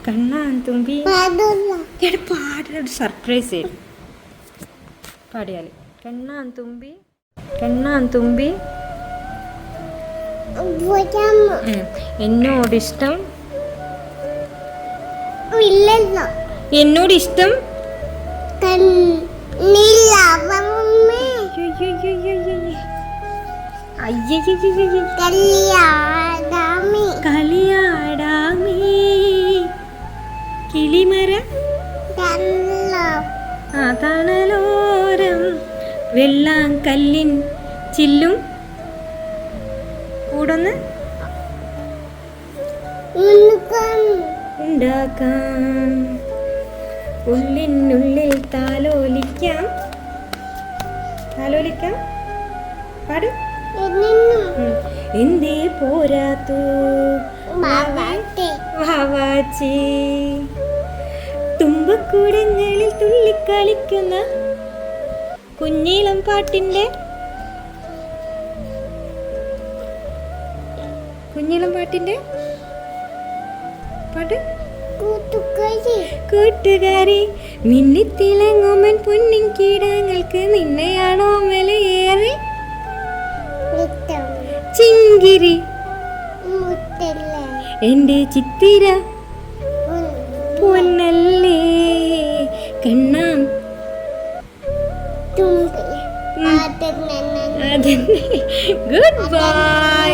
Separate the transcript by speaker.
Speaker 1: കണ്ണാൻ തുമ്പി പാടൊരു സർപ്രൈസ് ചെയ്യും പാടിയാൽ. കണ്ണാൻ തുമ്പി എന്നോടിഷ്ടം എന്നോടിഷ്ടം കളിയാടാമേ കിളിമര തണലോരം വെള്ളാങ്കല്ലിൻ ചില്ലും കൂടൊന്ന് ഉണ്ടാക്കാം ഉള്ളിനുള്ളിൽ താലോലിക്കാം പാട്. എന്തേ പോരാത്തു വാവാച്ചി തുമ്പക്കൂടങ്ങളിൽ തുള്ളിക്കളിക്കുന്ന കുഞ്ഞീളം പാട്ടിന്റെ പാട്ട്. കൂട്ടുകാരി മിന്നിത്തിളങ്ങോമൻ പൊന്നിൻ കീടങ്ങൾക്ക് നിന്നെയാണോ മലയേറെ ചിങ്കിരി എന്റെ ചിത്തിര പൊന്നല്ലേ കണ്ണാം തുമ്പി. Good bye.